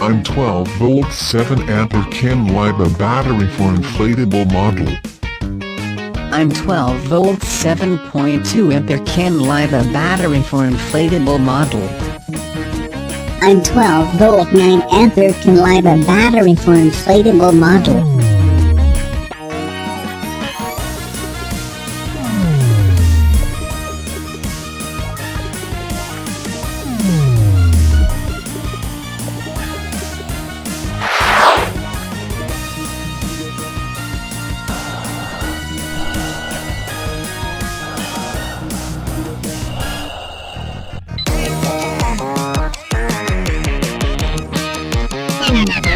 I'm 12-volt 7-ampere Kanglida battery for inflatable model. I'm 12-volt 7.2 ampere Kanglida battery for inflatable model. I'm 12-volt 9-ampere Kanglida battery for inflatable model. Another